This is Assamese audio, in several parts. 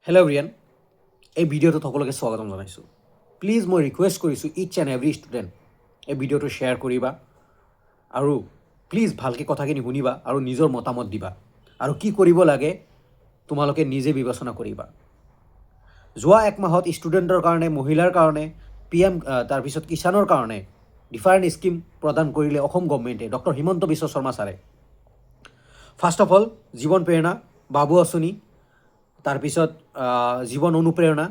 হেল্ল' এভৰিৱান, এই ভিডিঅ'টোত সকলোকে স্বাগতম জনাইছোঁ। প্লিজ মই ৰিকুৱেষ্ট কৰিছোঁ ইচ এণ্ড এভৰি ষ্টুডেণ্ট এই ভিডিঅ'টো শ্বেয়াৰ কৰিবা আৰু প্লিজ ভালকৈ কথাখিনি শুনিবা আৰু নিজৰ মতামত দিবা আৰু কি কৰিব লাগে তোমালোকে নিজে বিবেচনা কৰিবা। যোৱা এক মাহত ষ্টুডেণ্টৰ কাৰণে, মহিলাৰ কাৰণে PM তাৰপিছত কিষাণৰ কাৰণে ডিফাৰেণ্ট স্কিম প্ৰদান কৰিলে অসম গভৰ্ণমেণ্টে, ডক্টৰ হিমন্ত বিশ্ব শৰ্মা ছাৰে। ফাৰ্ষ্ট অফ অল জীৱন প্ৰেৰণা, বাবু আঁচনি, তাৰপিছত জীৱন অনুপ্ৰেৰণা,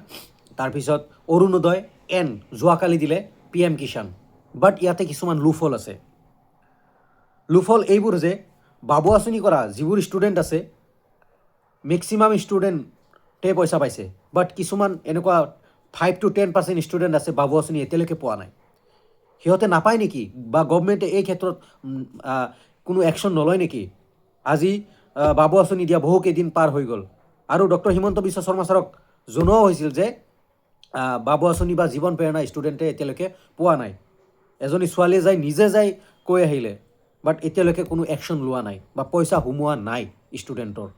তাৰপিছত অৰুণোদয় এণ্ড যোৱাকালি দিলে PM কিষাণ। বাট ইয়াতে কিছুমান লুফল আছে। লুফল এইবোৰ যে বাবু আঁচনি কৰা যিবোৰ ষ্টুডেণ্ট আছে মেক্সিমাম ষ্টুডেণ্টে পইচা পাইছে, বাট কিছুমান এনেকুৱা 5 to 10% ষ্টুডেণ্ট আছে বাবু আঁচনি এতিয়ালৈকে পোৱা নাই। সিহঁতে নাপায় নেকি, বা গভৰ্ণমেণ্টে এই ক্ষেত্ৰত কোনো একশ্যন নলয় নেকি? আজি বাবু আঁচনি দিয়া বহুকেইদিন পাৰ হৈ গ'ল আৰু ডক্টৰ হিমন্ত বিশ্ব শৰ্মা ছাৰক জনোৱা হৈছিল যে বাবু আঁচনি বা জীৱন প্ৰেৰণা ষ্টুডেণ্টে এতিয়ালৈকে পোৱা নাই। এজনী ছোৱালীয়ে নিজে যাই কৈ আহিলে, বাট এতিয়ালৈকে কোনো একশ্যন লোৱা নাই বা পইচা সোমোৱা নাই ষ্টুডেণ্টৰ।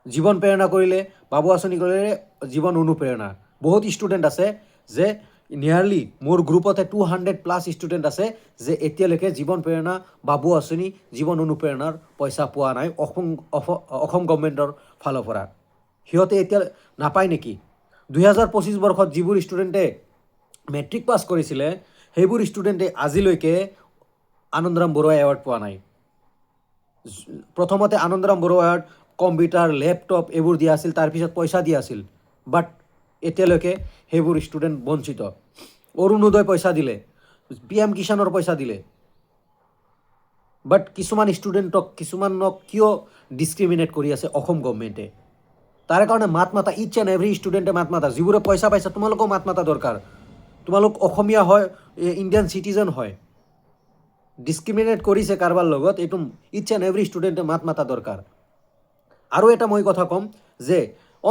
জীৱন প্ৰেৰণা কৰিলে, বাবু আঁচনি কৰিলে জীৱন অনুপ্ৰেৰণা। বহুত ষ্টুডেণ্ট আছে যে নিয়াৰলি মোৰ গ্ৰুপতে 200+ ষ্টুডেণ্ট আছে যে এতিয়ালৈকে জীৱন প্ৰেৰণা, বাবু আঁচনি, জীৱন অনুপ্ৰেৰণাৰ পইচা পোৱা নাই অসম গভৰ্ণমেণ্টৰ ফালৰ পৰা। সিহঁতে এতিয়া নাপায় নেকি? 2025 বৰ্ষত যিবোৰ ষ্টুডেণ্টে মেট্ৰিক পাছ কৰিছিলে সেইবোৰ ষ্টুডেণ্টে আজিলৈকে আনন্দৰাম বৰুৱা এৱাৰ্ড পোৱা নাই। প্ৰথমতে Anandaram Barua award computer, laptop এইবোৰ দিয়া আছিল, তাৰপিছত পইচা দিয়া আছিল, বাট এতিয়ালৈকে সেইবোৰ ষ্টুডেণ্ট বঞ্চিত। অৰুণোদয় পইচা দিলে, PM কিষাণৰ পইচা দিলে, বাট কিছুমানক কিয় ডিছক্ৰিমিনেট কৰি আছে অসম গভৰ্ণমেণ্টে? তাৰে কাৰণে মাত মাতা, ইচ এণ্ড এভৰি ষ্টুডেণ্টে মাত মাতা। যিবোৰে পইচা পাইছে তোমালোকেও মাত মাতা দৰকাৰ। তোমালোক অসমীয়া হয়, ইণ্ডিয়ান চিটিজেন হয়, ডিছক্ৰিমিনেট কৰিছে কাৰোবাৰ লগত, এইটো ইচ এণ্ড এভৰি ষ্টুডেণ্টে মাত মাতা দৰকাৰ। আৰু এটা মই কথা ক'ম যে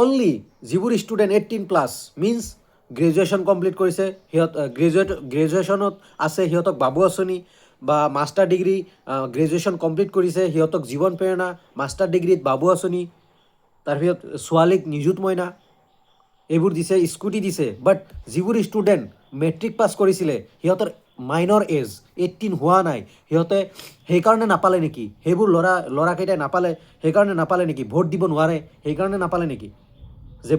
অনলি যিবোৰ ষ্টুডেণ্ট 18+ মিনছ গ্ৰেজুৱেশ্যন কমপ্লিট কৰিছে, গ্ৰেজুৱেশ্যনত আছে সিহঁতক বাবু আঁচনি, বা মাষ্টাৰ ডিগ্ৰী গ্ৰেজুৱেশ্যন কমপ্লিট কৰিছে সিহঁতক জীৱন প্ৰেৰণা, মাষ্টাৰ ডিগ্ৰীত বাবু আঁচনি, তাৰপিছত ছোৱালীক নিযুত মইনা এইবোৰ দিছে, স্কুটি দিছে। বাট যিবোৰ ষ্টুডেণ্ট মেট্ৰিক পাছ কৰিছিলে সিহঁতৰ মাইনৰ এজ 18 হোৱা নাই, সিহঁতে সেইকাৰণে নাপালে নেকি? সেইবোৰ ল'ৰাকেইটাই নাপালে সেইকাৰণে নাপালে নেকি? ভোট দিব নোৱাৰে সেইকাৰণে নাপালে নেকি? যে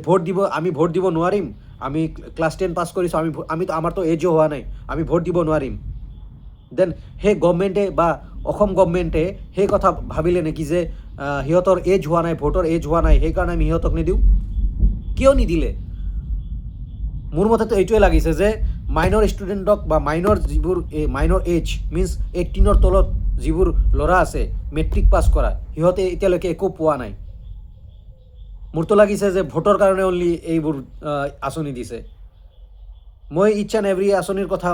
আমি ভোট দিব নোৱাৰিম, আমি ক্লাছ 10 পাছ কৰিছোঁ, আমাৰতো এজো হোৱা নাই, আমি ভোট দিব নোৱাৰিম। দেন সেই গভৰ্ণমেণ্টে বা অসম গভৰ্ণমেণ্টে সেই কথা ভাবিলে নেকি যে সিহঁতৰ এজ হোৱা নাই, ভোটৰ এজ হোৱা নাই, সেইকাৰণে আমি সিহঁতক নিদিওঁ? কিয় নিদিলে? মোৰ মতেতো এইটোৱে লাগিছে যে মাইনৰ ষ্টুডেণ্টক বা মাইনৰ এজ মিনছ 18ৰ তলত যিবোৰ ল'ৰা আছে মেট্ৰিক পাছ কৰা, সিহঁতে এতিয়ালৈকে একো পোৱা নাই। মোৰতো লাগিছে যে ভোটৰ কাৰণে অনলি এইবোৰ আঁচনি দিছে। মই ইচ এণ্ড এভৰি আঁচনিৰ কথা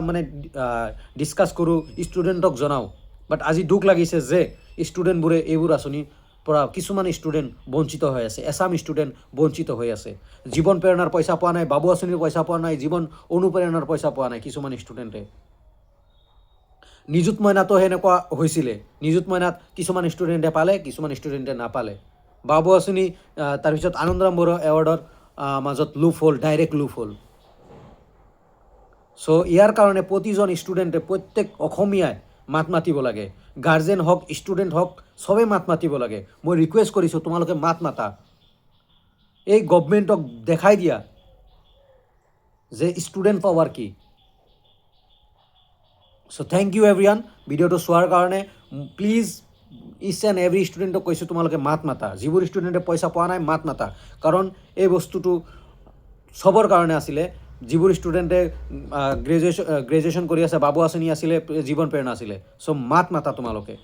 ডিছকাছ কৰোঁ, ষ্টুডেণ্টক জনাওঁ, বাট আজি দুখ লাগিছে যে ষ্টুডেণ্টবোৰে এইবোৰ আঁচনিৰ পৰা কিছুমান ষ্টুডেণ্ট বঞ্চিত হৈ আছে, এছাম ষ্টুডেণ্ট বঞ্চিত হৈ আছে। জীৱন প্ৰেৰণাৰ পইচা পোৱা নাই, বাবু আঁচনিৰ পইচা পোৱা নাই, জীৱন অনুপ্ৰেৰণাৰ পইচা পোৱা নাই কিছুমান ষ্টুডেণ্টে। নিযুত মইনাতো সেনেকুৱা হৈছিলে, নিযুত মইনাত কিছুমান ষ্টুডেণ্টে পালে, কিছুমান ষ্টুডেণ্টে নাপালে। বাবু আঁচনি, তাৰপিছত আনন্দৰাম বৰুৱা এৱাৰ্ডৰ মাজত লুপ হ'ল, ডাইৰেক্ট লুপ হ'ল। চ' ইয়াৰ কাৰণে প্ৰতিজন ষ্টুডেণ্টে, প্ৰত্যেক অসমীয়াই মাত মাতিব লাগে। গাৰ্জেন হওক, ষ্টুডেণ্ট হওক, চবেই মাত মাতিব লাগে। মই ৰিকুৱেষ্ট কৰিছোঁ তোমালোকে মাত মাতা, এই গভৰ্ণমেণ্টক দেখাই দিয়া যে ষ্টুডেণ্ট পাৱাৰ কি। চ' থেংক ইউ এভৰিৱান ভিডিঅ'টো চোৱাৰ কাৰণে। প্লিজ ইচ এণ্ড এভৰি ষ্টুডেণ্টক কৈছোঁ তোমালোকে মাত মাতা। যিবোৰ ষ্টুডেণ্টে পইচা পোৱা নাই মাত মাতা, কাৰণ এই বস্তুটো চবৰ কাৰণে আছিলে। যিবোৰ ষ্টুডেণ্টে গ্ৰেজুৱেশ্যন কৰি আছে, বাবু আঁচনি আছিলে, জীৱন প্ৰেৰণা আছিলে। চ' মাত মাতা তোমালোকে।